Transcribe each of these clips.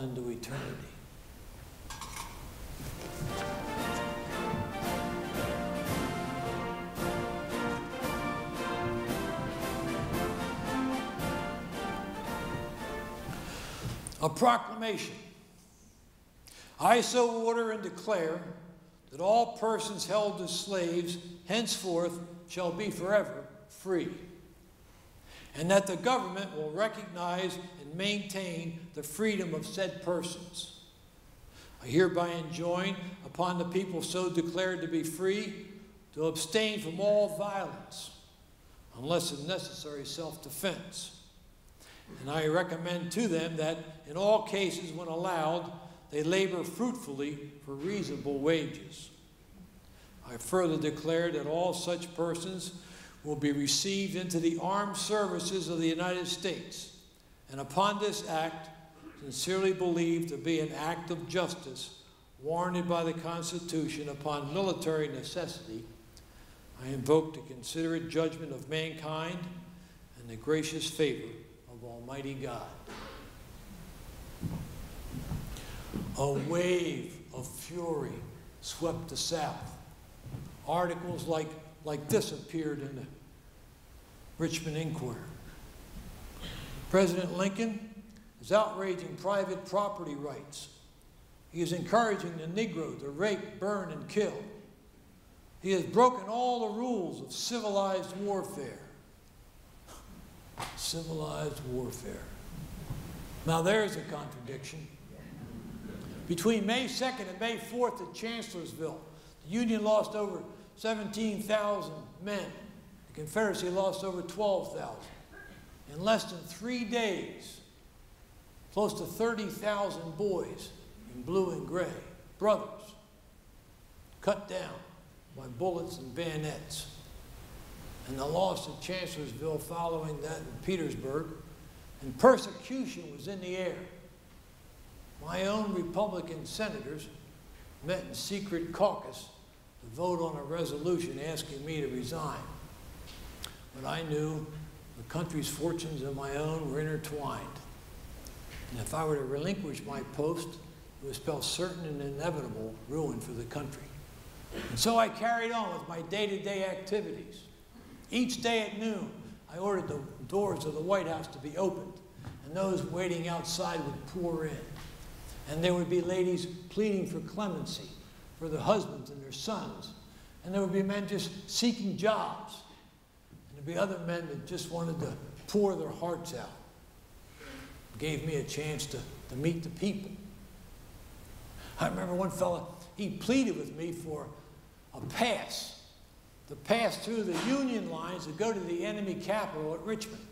into eternity. A proclamation. I so order and declare that all persons held as slaves henceforth shall be forever free, and that the government will recognize and maintain the freedom of said persons. I hereby enjoin upon the people so declared to be free to abstain from all violence, unless in necessary self-defense. And I recommend to them that in all cases when allowed, they labor fruitfully for reasonable wages. I further declare that all such persons will be received into the armed services of the United States, and upon this act, sincerely believed to be an act of justice warranted by the Constitution upon military necessity, I invoke the considerate judgment of mankind and the gracious favor of Almighty God. A wave of fury swept the South. Articles like this appeared in the Richmond Inquirer. President Lincoln is outraging private property rights. He is encouraging the Negro to rape, burn, and kill. He has broken all the rules of civilized warfare. Civilized warfare. Now there's a contradiction. Between May 2nd and May 4th at Chancellorsville, the Union lost over 17,000 men. The Confederacy lost over 12,000. In less than 3 days, close to 30,000 boys in blue and gray, brothers, cut down by bullets and bayonets. And the loss at Chancellorsville following that in Petersburg, and persecution was in the air. My own Republican senators met in secret caucus to vote on a resolution asking me to resign. But I knew the country's fortunes and my own were intertwined. And if I were to relinquish my post, it would spell certain and inevitable ruin for the country. And so I carried on with my day-to-day activities. Each day at noon, I ordered the doors of the White House to be opened, and those waiting outside would pour in. And there would be ladies pleading for clemency for their husbands and their sons. And there would be men just seeking jobs. And there'd be other men that just wanted to pour their hearts out. It gave me a chance to meet the people. I remember one fellow, he pleaded with me for a pass to pass through the Union lines to go to the enemy capital at Richmond.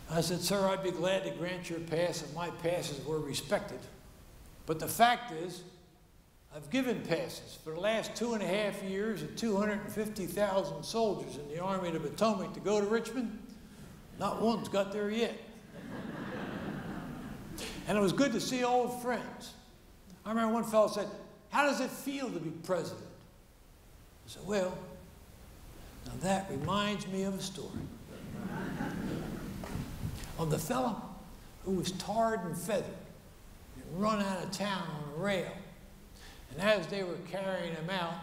I said, sir, I'd be glad to grant your pass if my passes were respected. But the fact is, I've given passes for the last 2.5 years to 250,000 soldiers in the Army of the Potomac to go to Richmond. Not one's got there yet. And it was good to see old friends. I remember one fellow said, how does it feel to be president? I said, well, now that reminds me of a story. Of the fellow who was tarred and feathered and run out of town on a rail. And as they were carrying him out,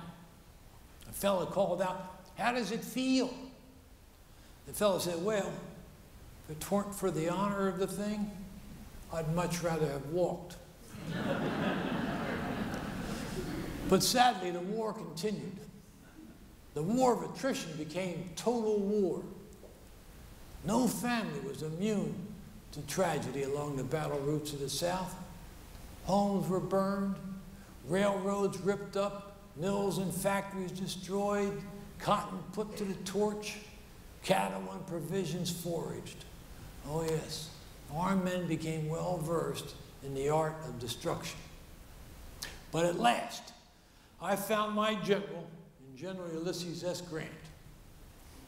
a fellow called out, how does it feel? The fellow said, well, if it weren't for the honor of the thing, I'd much rather have walked. But sadly, the war continued. The war of attrition became total war. No family was immune to tragedy along the battle routes of the South. Homes were burned, railroads ripped up, mills and factories destroyed, cotton put to the torch, cattle and provisions foraged. Oh yes, our men became well versed in the art of destruction. But at last, I found my general in General Ulysses S. Grant.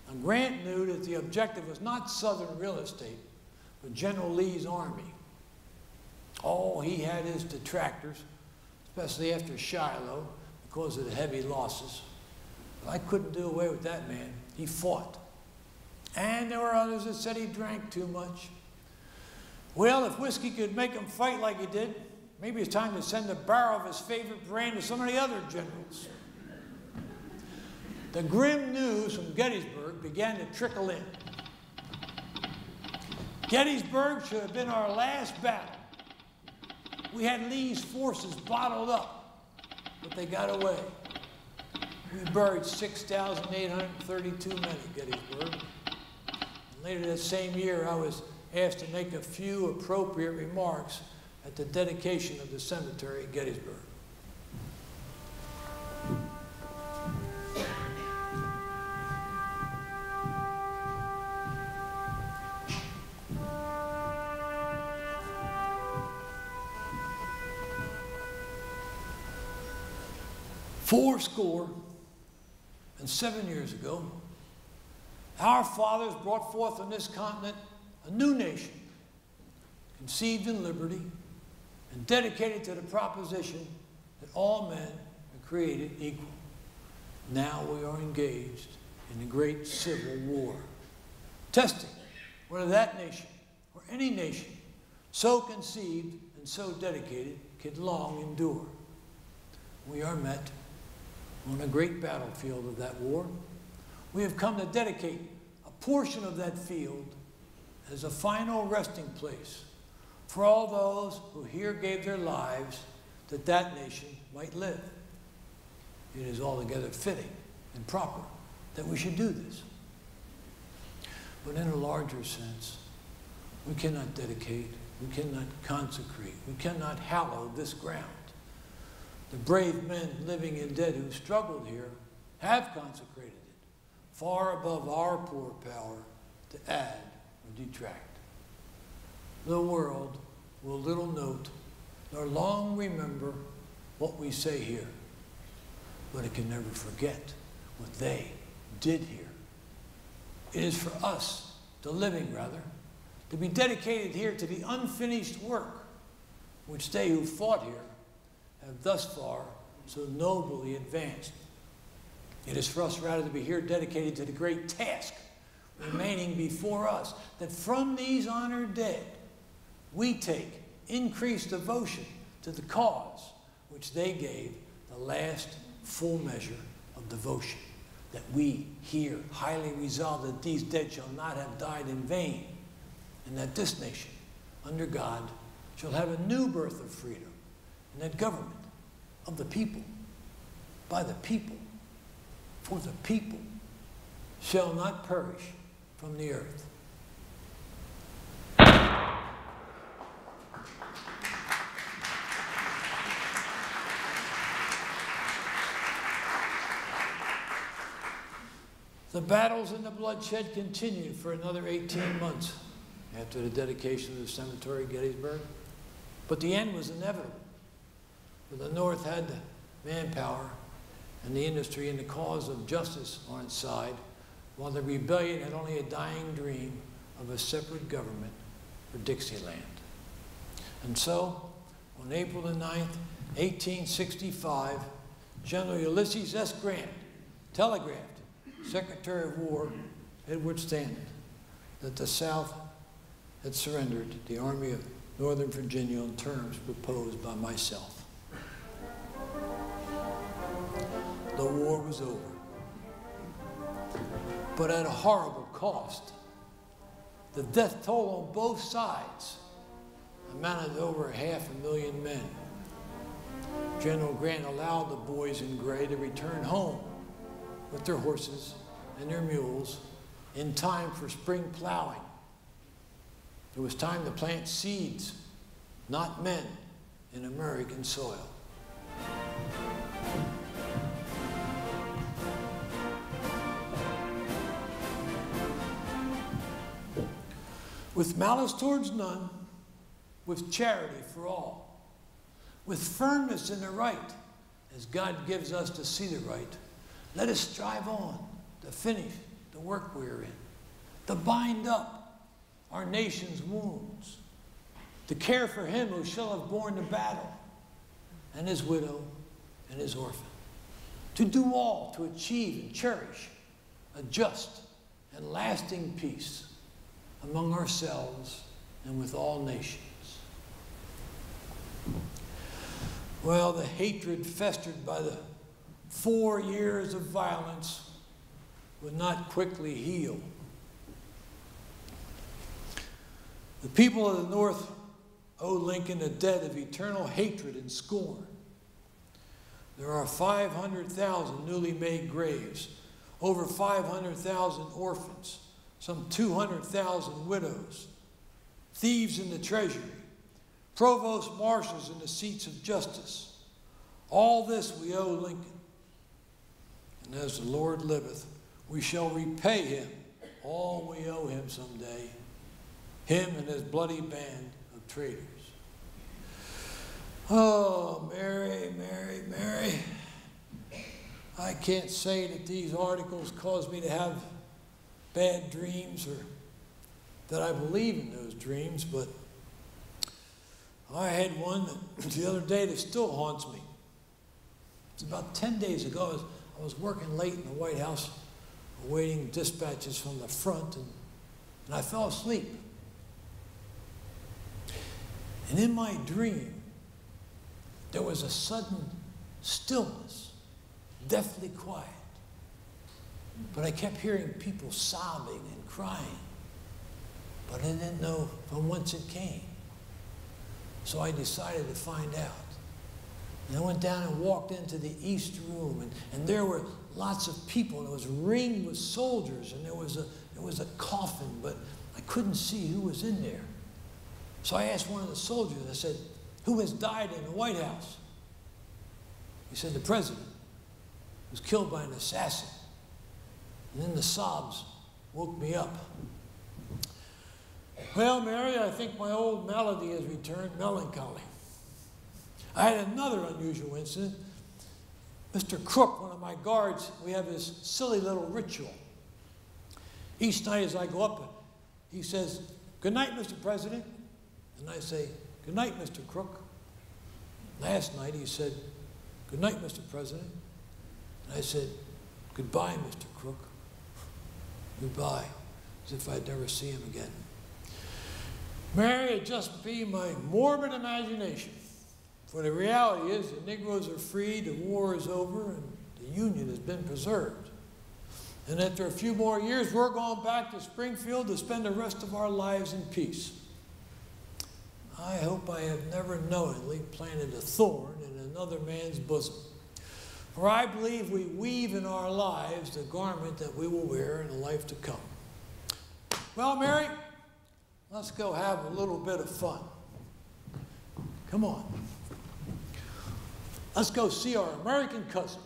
Now, Grant knew that the objective was not Southern real estate, but General Lee's army. Oh, he had his detractors, especially after Shiloh, because of the heavy losses. But I couldn't do away with that man. He fought. And there were others that said he drank too much. Well, if whiskey could make him fight like he did, maybe it's time to send a barrel of his favorite brand to some of the other generals. The grim news from Gettysburg began to trickle in. Gettysburg should have been our last battle. We had Lee's forces bottled up, but they got away. We buried 6,832 men at Gettysburg. And later that same year, I was asked to make a few appropriate remarks at the dedication of the cemetery at Gettysburg. Fourscore-and-7 years ago, our fathers brought forth on this continent a new nation, conceived in liberty and dedicated to the proposition that all men are created equal. Now we are engaged in the great Civil War, testing whether that nation or any nation so conceived and so dedicated could long endure. We are met on a great battlefield of that war. We have come to dedicate a portion of that field as a final resting place for all those who here gave their lives that that nation might live. It is altogether fitting and proper that we should do this. But in a larger sense, we cannot dedicate, we cannot consecrate, we cannot hallow this ground. The brave men living and dead who struggled here have consecrated it, far above our poor power to add or detract. The world will little note nor long remember what we say here, but it can never forget what they did here. It is for us, the living rather, to be dedicated here to the unfinished work which they who fought here have thus far so nobly advanced. It is for us rather to be here dedicated to the great task remaining before us, that from these honored dead we take increased devotion to the cause which they gave the last full measure of devotion, that we here highly resolve that these dead shall not have died in vain, and that this nation, under God, shall have a new birth of freedom, and that government of the people, by the people, for the people, shall not perish from the earth. The battles and the bloodshed continued for another 18 months after the dedication of the cemetery at Gettysburg. But the end was inevitable. For the North had the manpower and the industry and the cause of justice on its side, while the rebellion had only a dying dream of a separate government for Dixieland. And so, on April the 9th, 1865, General Ulysses S. Grant telegraphed Secretary of War Edward Stanton that the South had surrendered the Army of Northern Virginia on terms proposed by myself. The war was over, but at a horrible cost. The death toll on both sides amounted to over 500,000 men. General Grant allowed the boys in gray to return home with their horses and their mules in time for spring plowing. It was time to plant seeds, not men, in American soil. With malice towards none, with charity for all, with firmness in the right, as God gives us to see the right, let us strive on to finish the work we are in, to bind up our nation's wounds, to care for him who shall have borne the battle, and his widow and his orphan, to do all to achieve and cherish a just and lasting peace among ourselves and with all nations. Well, the hatred festered by the 4 years of violence would not quickly heal. The people of the North owe Lincoln a debt of eternal hatred and scorn. There are 500,000 newly made graves, over 500,000 orphans, some 200,000 widows, thieves in the treasury, provost marshals in the seats of justice. All this we owe Lincoln. And as the Lord liveth, we shall repay him all we owe him someday, him and his bloody band of traitors. Oh, Mary, Mary, Mary. I can't say that these articles cause me to have bad dreams or that I believe in those dreams, but I had one that the other day that still haunts me. It's about 10 days ago. I was working late in the White House, awaiting dispatches from the front, and I fell asleep. And in my dream, there was a sudden stillness, deathly quiet. But I kept hearing people sobbing and crying, but I didn't know from whence it came. So I decided to find out. And I went down and walked into the East Room, and there were lots of people, and it was ringed with soldiers, and there was a coffin, but I couldn't see who was in there. So I asked one of the soldiers, I said, "Who has died in the White House?" He said, "The president was killed by an assassin." And then the sobs woke me up. Well, Mary, I think my old malady has returned, melancholy. I had another unusual incident. Mr. Crook, one of my guards, we have this silly little ritual. Each night as I go up, he says, "Good night, Mr. President." And I say, "Good night, Mr. Crook." Last night he said, "Good night, Mr. President." And I said, "Goodbye, Mr. Crook." Goodbye, as if I'd never see him again. Mary, it just be my morbid imagination. For the reality is the Negroes are free, the war is over, and the Union has been preserved. And after a few more years, we're going back to Springfield to spend the rest of our lives in peace. I hope I have never knowingly planted a thorn in another man's bosom. For I believe we weave in our lives the garment that we will wear in the life to come. Well, Mary, let's go have a little bit of fun. Come on. Let's go see our American cousin.